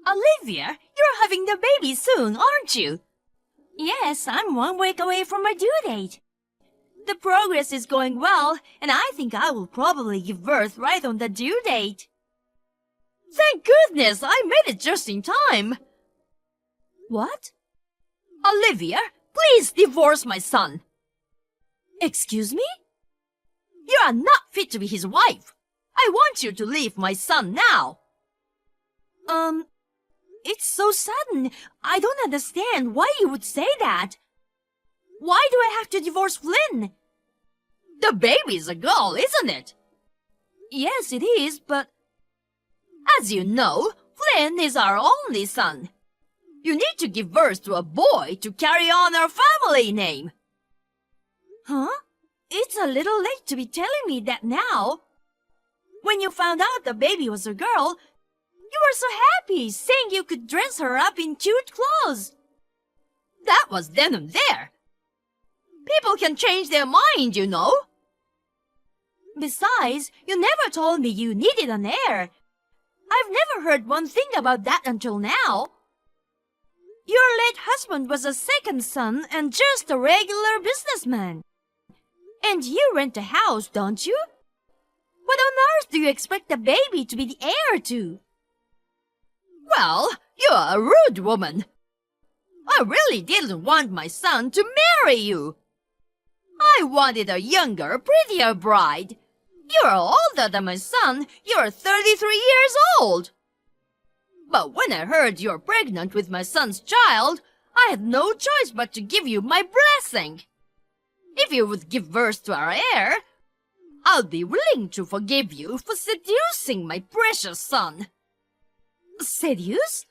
Olivia, you're having the baby soon, aren't you? Yes, I'm 1 week away from my due date. The progress is going well, and I think I will probably give birth right on the due date. Thank goodness, I made it just in time. What? Olivia, please divorce my son. Excuse me? You are not fit to be his wife. I want you to leave my son now. It's so sudden. I don't understand why you would say that. Why do I have to divorce Flynn? The baby's a girl, isn't it? Yes, it is, but... As you know, Flynn is our only son. You need to give birth to a boy to carry on our family name. Huh? It's a little late to be telling me that now. When you found out the baby was a girl, you were so happy, saying you could dress her up in cute clothes. That was then and there. People can change their mind, you know. Besides, you never told me you needed an heir. I've never heard one thing about that until now. Your late husband was a second son and just a regular businessman. And you rent a house, don't you? What on earth do you expect the baby to be the heir to? Well, you're a rude woman. I really didn't want my son to marry you. I wanted a younger, prettier bride. You're older than my son. You're 33 years old. But when I heard you're pregnant with my son's child, I had no choice but to give you my blessing. If you would give birth to our heir, I'll be willing to forgive you for seducing my precious son. Seduce?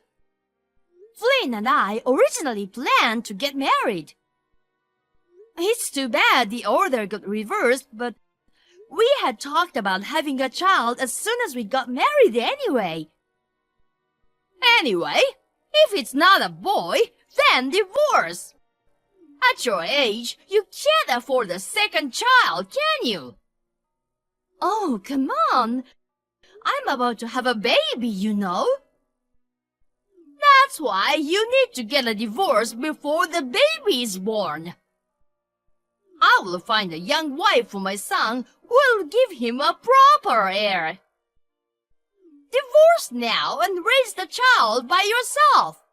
Flynn and I originally planned to get married. It's too bad the order got reversed, but we had talked about having a child as soon as we got married anyway. Anyway, if it's not a boy, then divorce. At your age, you can't afford a second child, can you? Oh, come on. I'm about to have a baby, you know. That's why you need to get a divorce before the baby is born. I will find a young wife for my son who will give him a proper heir. Divorce now and raise the child by yourself.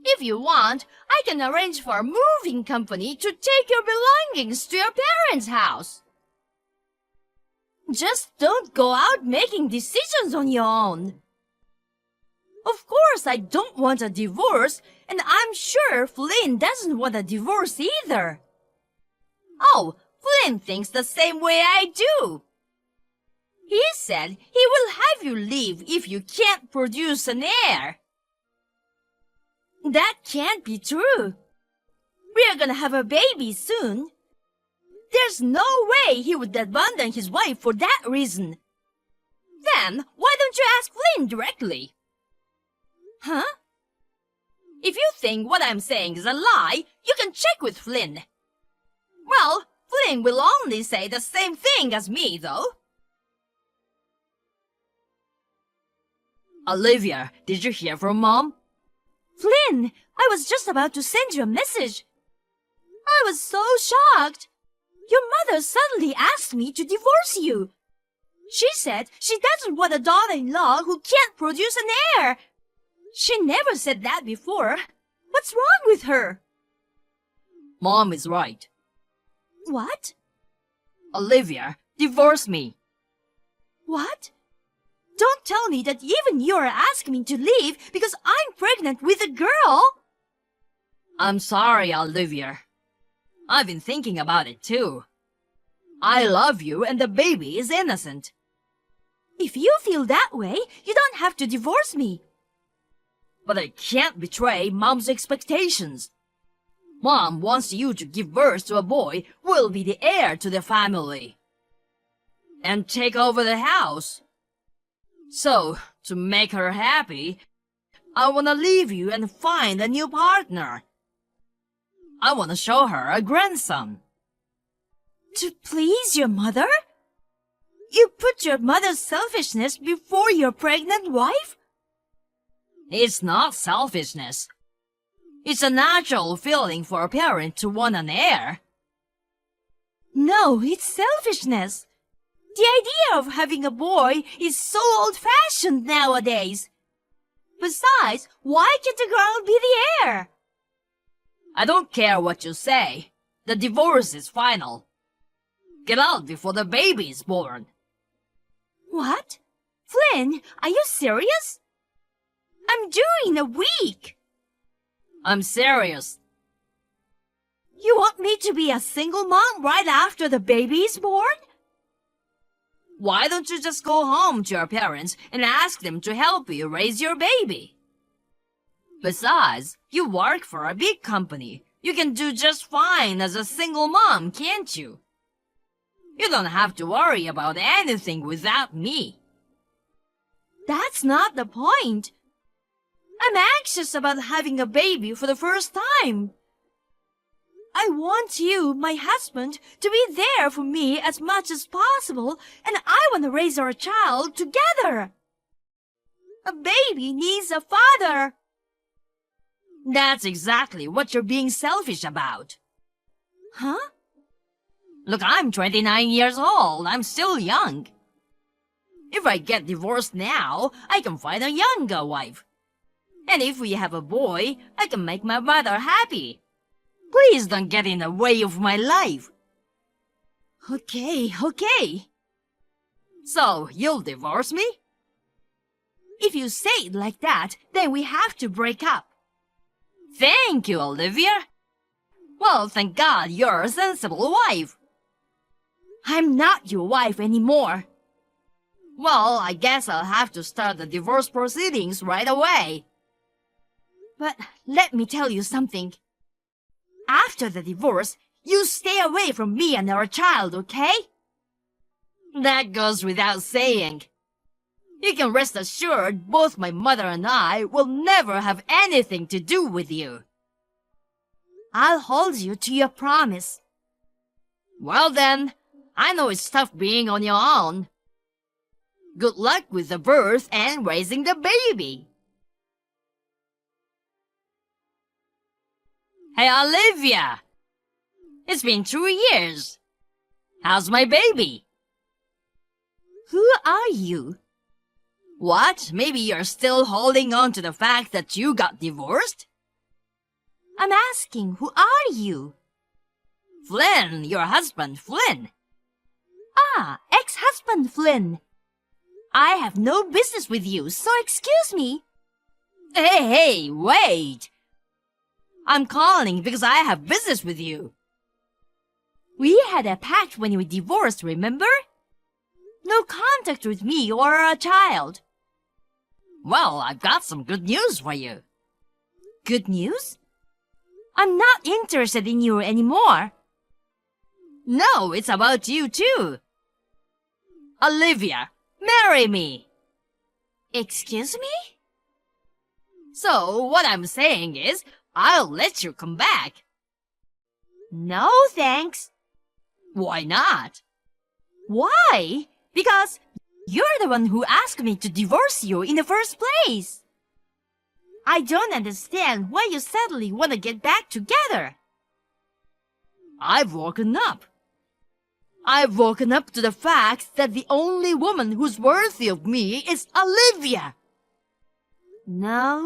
If you want, I can arrange for a moving company to take your belongings to your parents' house. Just don't go out making decisions on your own. Of course, I don't want a divorce, and I'm sure Flynn doesn't want a divorce either. Oh, Flynn thinks the same way I do. He said he will have you leave if you can't produce an heir. That can't be true. We're gonna have a baby soon. There's no way he would abandon his wife for that reason. Then, why don't you ask Flynn directly? Huh? If you think what I'm saying is a lie, you can check with Flynn. Well, Flynn will only say the same thing as me, though. Olivia, did you hear from Mom? Flynn, I was just about to send you a message. I was so shocked. Your mother suddenly asked me to divorce you. She said she doesn't want a daughter-in-law who can't produce an heir. She never said that before. What's wrong with her? Mom is right. What? Olivia, divorce me. What? Don't tell me that even you are asking me to leave because I'm pregnant with a girl. I'm sorry, Olivia. I've been thinking about it too. I love you and the baby is innocent. If you feel that way, you don't have to divorce me. But I can't betray Mom's expectations. Mom wants you to give birth to a boy who will be the heir to the family and take over the house. So, to make her happy, I want to leave you and find a new partner. I want to show her a grandson. To please your mother? You put your mother's selfishness before your pregnant wife? It's not selfishness. It's a natural feeling for a parent to want an heir. No, it's selfishness. The idea of having a boy is so old-fashioned nowadays. Besides, why can't the girl be the heir? I don't care what you say. The divorce is final. Get out before the baby is born. What? Flynn, are you serious? I'm due in a week. I'm serious. You want me to be a single mom right after the baby is born? Why don't you just go home to your parents and ask them to help you raise your baby? Besides, you work for a big company. You can do just fine as a single mom, can't you? You don't have to worry about anything without me. That's not the point. I'm anxious about having a baby for the first time. I want you, my husband, to be there for me as much as possible, and I want to raise our child together. A baby needs a father. That's exactly what you're being selfish about. Huh? Look, I'm 29 years old. I'm still young. If I get divorced now, I can find a younger wife. And if we have a boy, I can make my mother happy. Please don't get in the way of my life. Okay. So, you'll divorce me? If you say it like that, then we have to break up. Thank you, Olivia. Well, thank God you're a sensible wife. I'm not your wife anymore. Well, I guess I'll have to start the divorce proceedings right away. But let me tell you something. After the divorce, you stay away from me and our child, okay? That goes without saying. You can rest assured both my mother and I will never have anything to do with you. I'll hold you to your promise. Well then, I know it's tough being on your own. Good luck with the birth and raising the baby. Hey, Olivia! It's been 2 years. How's my baby? Who are you? What? Maybe you're still holding on to the fact that you got divorced? I'm asking, who are you? Flynn, your husband, Flynn. Ah, ex-husband Flynn. I have no business with you, so excuse me. Hey, wait! I'm calling because I have business with you. We had a pact when we divorced, remember? No contact with me or our child. Well, I've got some good news for you. Good news? I'm not interested in you anymore. No, it's about you too. Olivia, marry me. Excuse me? So, what I'm saying is, I'll let you come back. No, thanks. Why not? Why? Because you're the one who asked me to divorce you in the first place. I don't understand why you suddenly want to get back together. I've woken up. I've woken up to the fact that the only woman who's worthy of me is Olivia. No.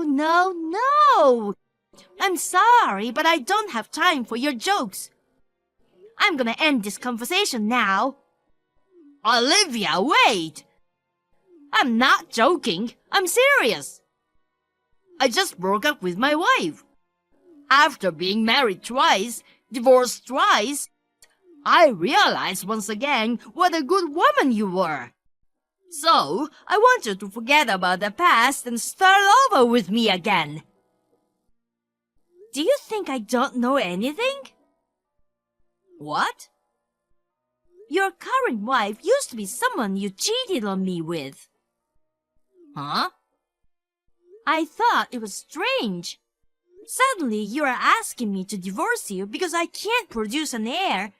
I'm sorry, but I don't have time for your jokes. I'm gonna end this conversation now. Olivia, wait! I'm not joking. I'm serious. I just broke up with my wife. After being married twice, divorced twice, I realized once again what a good woman you were. So, I want you to forget about the past and start over with me again. Do you think I don't know anything? What? Your current wife used to be someone you cheated on me with. Huh? I thought it was strange. Suddenly you are asking me to divorce you because I can't produce an heir.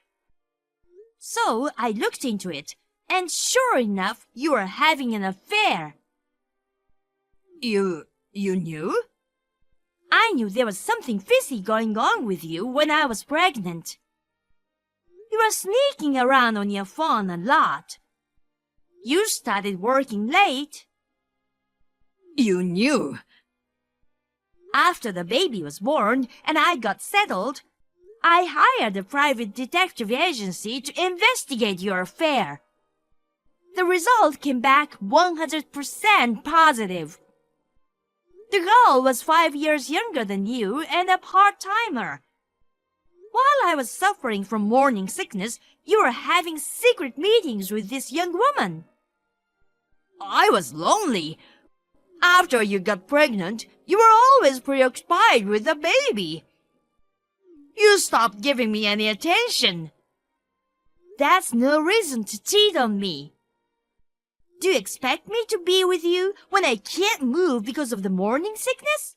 So I looked into it, and sure enough, you are having an affair. You You knew? I knew there was something fishy going on with you when I was pregnant. You were sneaking around on your phone a lot. You started working late. You knew. After the baby was born and I got settled, I hired a private detective agency to investigate your affair. The result came back 100% positive. The girl was 5 years younger than you and a part-timer. While I was suffering from morning sickness, you were having secret meetings with this young woman. I was lonely. After you got pregnant, you were always preoccupied with the baby. You stopped giving me any attention. That's no reason to cheat on me. Do you expect me to be with you when I can't move because of the morning sickness?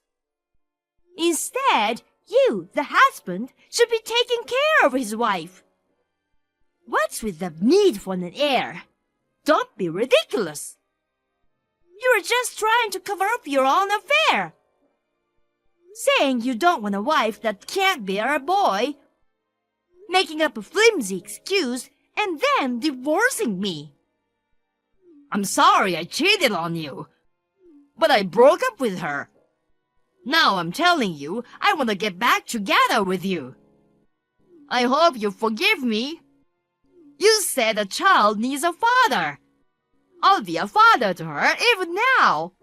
Instead, you, the husband, should be taking care of his wife. What's with the need for an heir? Don't be ridiculous. You're just trying to cover up your own affair. Saying you don't want a wife that can't bear a boy, making up a flimsy excuse, and then divorcing me. I'm sorry I cheated on you, but I broke up with her. Now I'm telling you, I want to get back together with you. I hope you forgive me. You said a child needs a father. I'll be a father to her even now.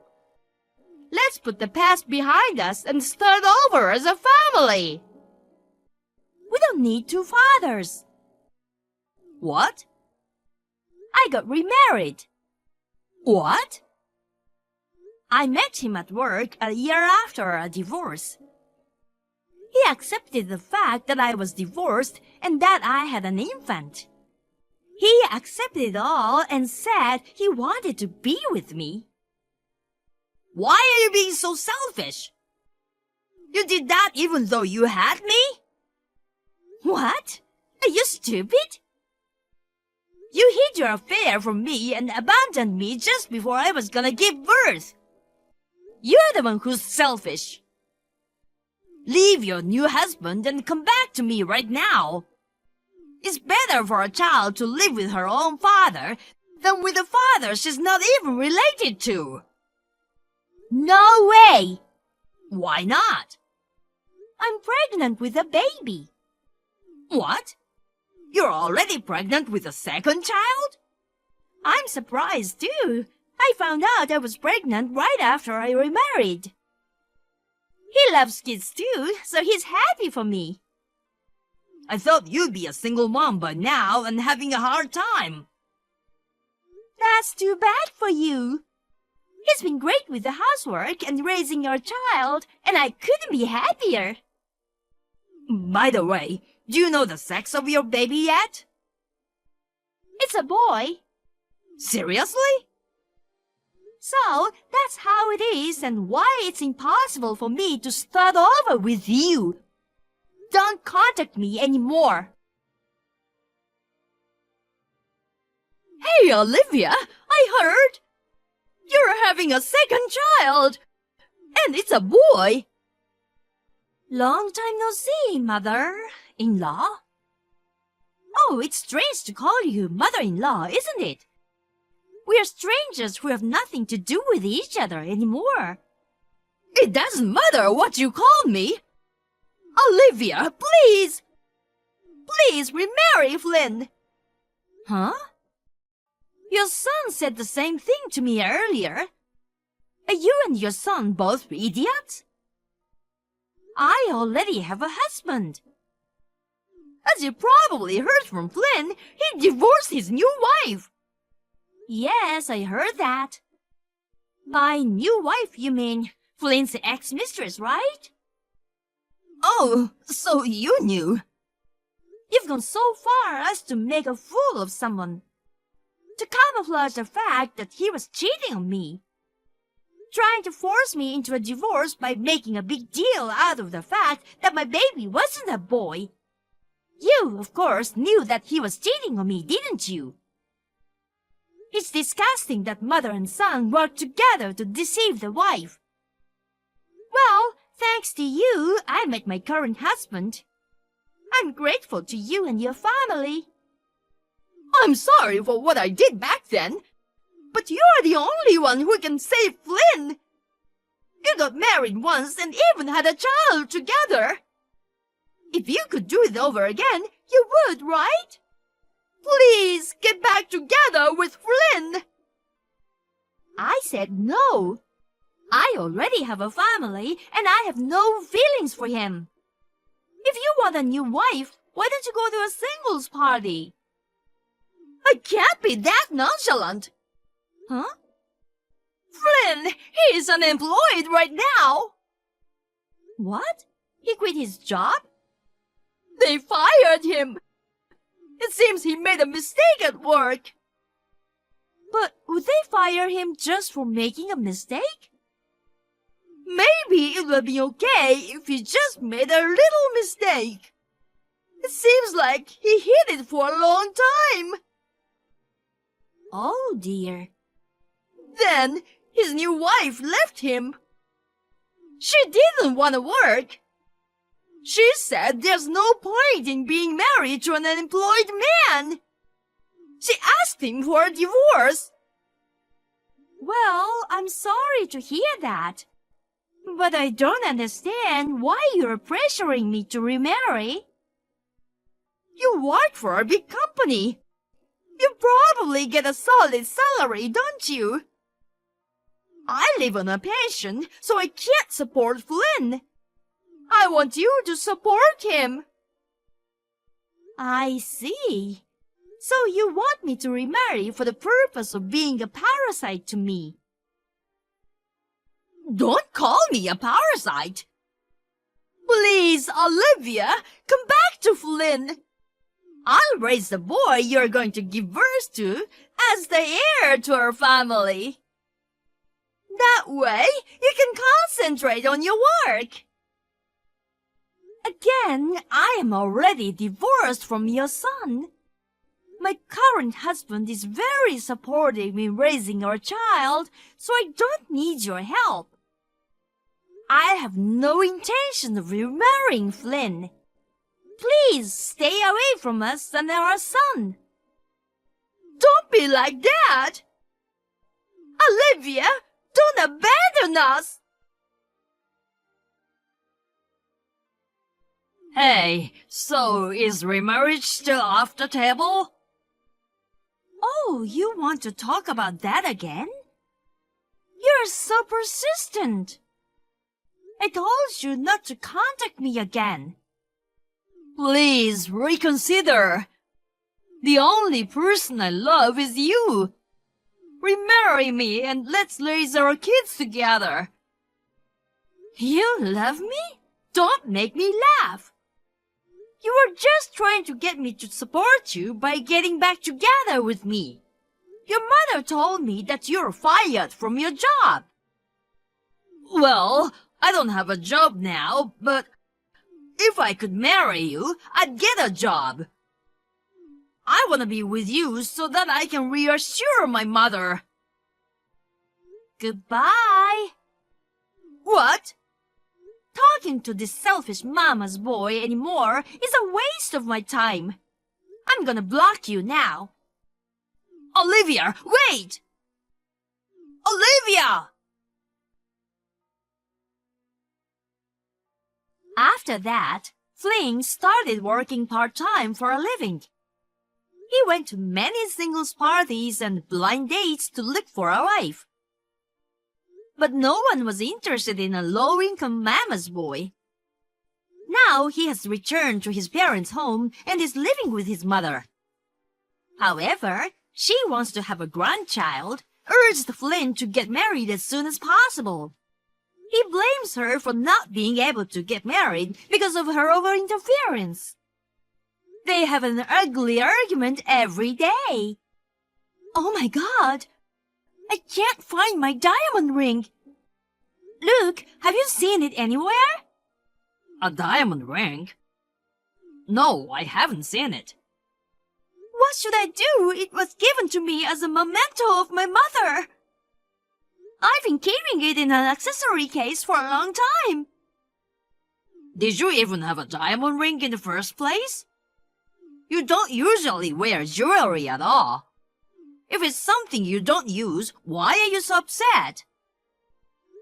Let's put the past behind us and start over as a family. We don't need two fathers. What? I got remarried. What? I met him at work a year after our divorce. He accepted the fact that I was divorced and that I had an infant. He accepted it all and said he wanted to be with me. Why are you being so selfish? You did that even though you had me? What? Are you stupid? You hid your affair from me and abandoned me just before I was gonna give birth. You're the one who's selfish. Leave your new husband and come back to me right now. It's better for a child to live with her own father than with a father she's not even related to. No way! Why not? I'm pregnant with a baby. What? You're already pregnant with a second child? I'm surprised too. I found out I was pregnant right after I remarried. He loves kids too, so he's happy for me. I thought you'd be a single mom by now and having a hard time. That's too bad for you. He's been great with the housework and raising your child, and I couldn't be happier. By the way, do you know the sex of your baby yet? It's a boy. Seriously? So, that's how it is and why it's impossible for me to start over with you. Don't contact me anymore. Hey, Olivia, I heard you're having a second child, and it's a boy. Long time no see, mother-in-law. Oh, it's strange to call you mother-in-law, isn't it? We are strangers who have nothing to do with each other anymore. It doesn't matter what you call me. Olivia, please! Please remarry Flynn. Huh? Your son said the same thing to me earlier. Are you and your son both idiots? I already have a husband. As you probably heard from Flynn, he divorced his new wife. Yes, I heard that. By new wife, you mean Flynn's ex-mistress, right? Oh, so you knew. You've gone so far as to make a fool of someone. To camouflage the fact that he was cheating on me. Trying to force me into a divorce by making a big deal out of the fact that my baby wasn't a boy. You, of course, knew that he was cheating on me, didn't you? It's disgusting that mother and son work together to deceive the wife. Thanks to you, I met my current husband. I'm grateful to you and your family. I'm sorry for what I did back then, but you're the only one who can save Flynn. You got married once and even had a child together. If you could do it over again, you would, right? Please get back together with Flynn. I said no. I already have a family and I have no feelings for him. If you want a new wife, why don't you go to a singles party? I can't be that nonchalant. Huh? Flynn, he's unemployed right now. What? He quit his job? They fired him. It seems he made a mistake at work. But would they fire him just for making a mistake? Maybe it will be okay if he just made a little mistake. It seems like he hid it for a long time. Oh dear. Then his new wife left him. She didn't want to work. She said there's no point in being married to an unemployed man. She asked him for a divorce. Well, I'm sorry to hear that. But I don't understand why you're pressuring me to remarry. You work for a big company. You probably get a solid salary, don't you? I live on a pension, so I can't support Flynn. I want you to support him. I see. So you want me to remarry for the purpose of being a parasite to me? Don't call me a parasite. Please, Olivia, come back to Flynn. I'll raise the boy you're going to give birth to as the heir to our family. That way, you can concentrate on your work. Again, I am already divorced from your son. My current husband is very supportive in raising our child, so I don't need your help. I have no intention of remarrying Flynn. Please stay away from us and our son. Don't be like that. Olivia, don't abandon us. Hey, so is remarriage still off the table? Oh, you want to talk about that again? You're so persistent. I told you not to contact me again. Please reconsider. The only person I love is you. Remarry me and let's raise our kids together. You love me? Don't make me laugh. You were just trying to get me to support you by getting back together with me. Your mother told me that you're fired from your job. Well, I don't have a job now, but if I could marry you, I'd get a job. I want to be with you so that I can reassure my mother. Goodbye. What? Talking to this selfish mama's boy anymore is a waste of my time. I'm gonna block you now. Olivia, wait! Olivia! After that, Flynn started working part-time for a living. He went to many singles parties and blind dates to look for a wife. But no one was interested in a low-income mama's boy. Now he has returned to his parents' home and is living with his mother. However, she wants to have a grandchild, urged Flynn to get married as soon as possible. He blames her for not being able to get married because of her over-interference. They have an ugly argument every day. Oh my God! I can't find my diamond ring. Luke, have you seen it anywhere? A diamond ring? No, I haven't seen it. What should I do? It was given to me as a memento of my mother. I've been keeping it in an accessory case for a long time. Did you even have a diamond ring in the first place? You don't usually wear jewelry at all. If it's something you don't use, why are you so upset?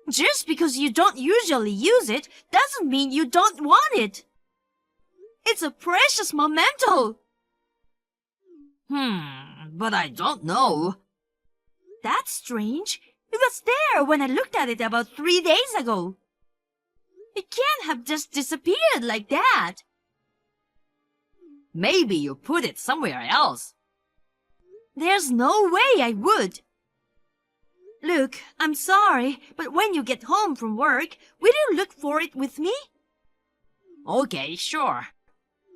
Just because you don't usually use it doesn't mean you don't want it. It's a precious memento. But I don't know. That's strange. It was there when I looked at it about 3 days ago. It can't have just disappeared like that. Maybe you put it somewhere else. There's no way I would. Look, I'm sorry, but when you get home from work, will you look for it with me? Okay, sure.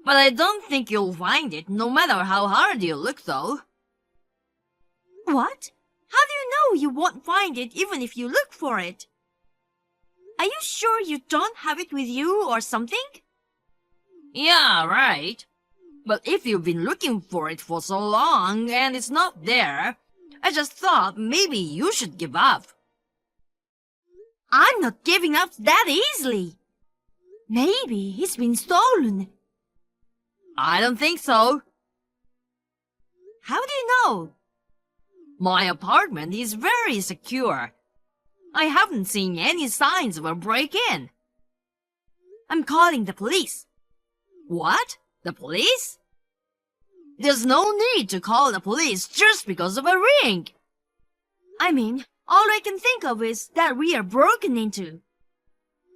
But I don't think you'll find it, no matter how hard you look, though. What? How do you know you won't find it even if you look for it? Are you sure you don't have it with you or something? Yeah, right. But if you've been looking for it for so long and it's not there, I just thought maybe you should give up. I'm not giving up that easily. Maybe it's been stolen. I don't think so. How do you know? My apartment is very secure. I haven't seen any signs of a break-in. I'm calling the police. What? The police? There's no need to call the police just because of a ring. I mean, all I can think of is that we are broken into.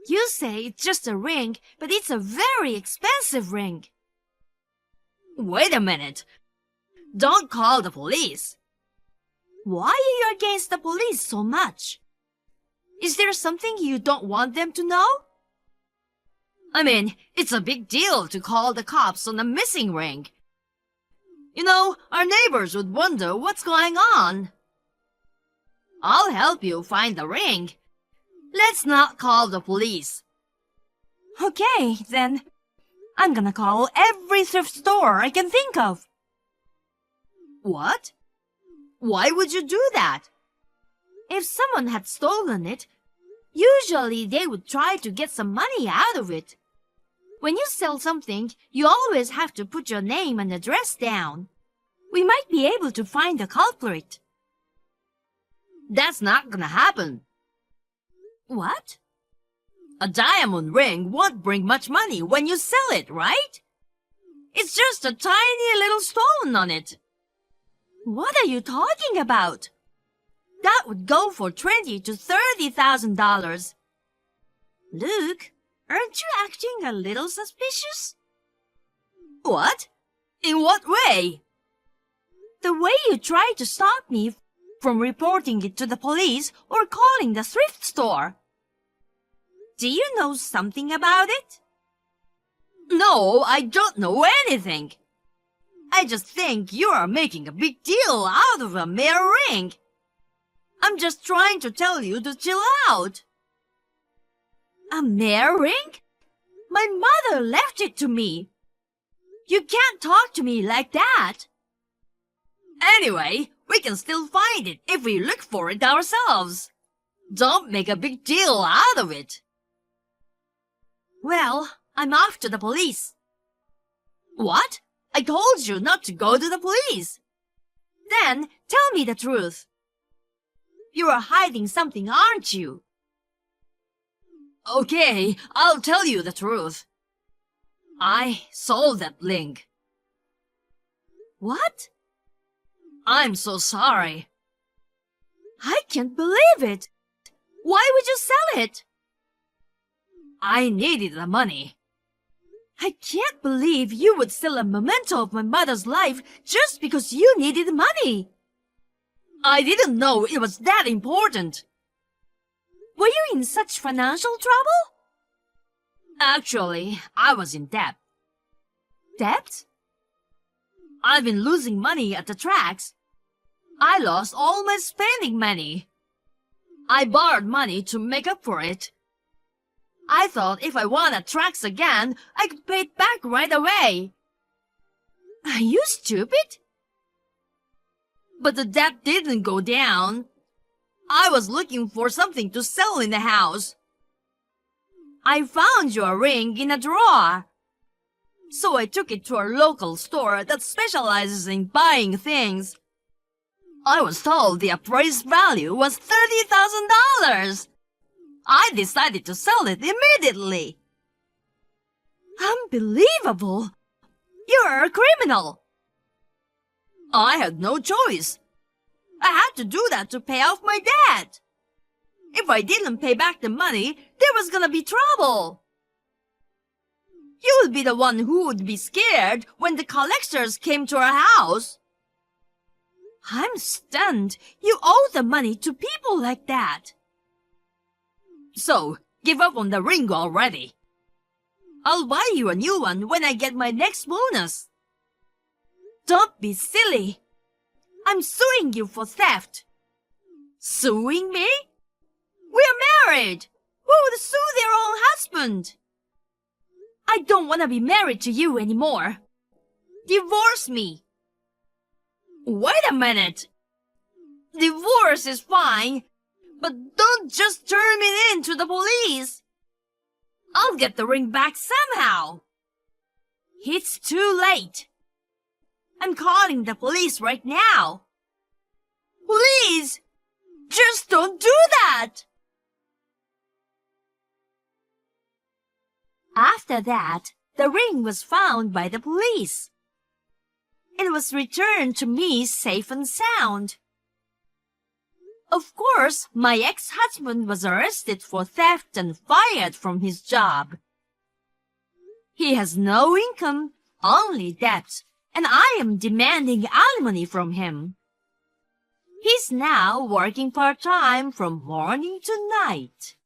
You say it's just a ring, but it's a very expensive ring. Wait a minute. Don't call the police. Why are you against the police so much? Is there something you don't want them to know? I mean, it's a big deal to call the cops on a missing ring. You know, our neighbors would wonder what's going on. I'll help you find the ring. Let's not call the police. Okay, then. I'm gonna call every thrift store I can think of. What? Why would you do that? If someone had stolen it, usually they would try to get some money out of it. When you sell something, you always have to put your name and address down. We might be able to find the culprit. That's not gonna happen. What? A diamond ring won't bring much money when you sell it, right? It's just a tiny little stone on it. What are you talking about? That would go for $20,000 to $30,000. Luke, aren't you acting a little suspicious? What? In what way? The way you tried to stop me from reporting it to the police or calling the thrift store. Do you know something about it? No, I don't know anything. I just think you are making a big deal out of a mere ring. I'm just trying to tell you to chill out. A mere ring? My mother left it to me. You can't talk to me like that. Anyway, we can still find it if we look for it ourselves. Don't make a big deal out of it. Well, I'm off to the police. What? I told you not to go to the police. Then tell me the truth. You are hiding something, aren't you? Okay, I'll tell you the truth. I sold that ring. What? I'm so sorry. I can't believe it. Why would you sell it? I needed the money. I can't believe you would sell a memento of my mother's life just because you needed money. I didn't know it was that important. Were you in such financial trouble? Actually, I was in debt. Debt? I've been losing money at the tracks. I lost all my spending money. I borrowed money to make up for it. I thought if I won at tracks again, I could pay it back right away. Are you stupid? But the debt didn't go down. I was looking for something to sell in the house. I found your ring in a drawer. So I took it to a local store that specializes in buying things. I was told the appraised value was $30,000. I decided to sell it immediately. Unbelievable! You're a criminal. I had no choice. I had to do that to pay off my debt. If I didn't pay back the money, there was gonna be trouble. You would be the one who would be scared when the collectors came to our house. I'm stunned. You owe the money to people like that. So, give up on the ring already. I'll buy you a new one when I get my next bonus. Don't be silly. I'm suing you for theft. Suing me? We're married. Who would sue their own husband? I don't want to be married to you anymore. Divorce me. Wait a minute. Divorce is fine, but don't just turn me in to the police. I'll get the ring back somehow. It's too late. I'm calling the police right now. Please, just don't do that. After that, the ring was found by the police. It was returned to me safe and sound. Of course, my ex-husband was arrested for theft and fired from his job. He has no income, only debt, and I am demanding alimony from him. He's now working part-time from morning to night.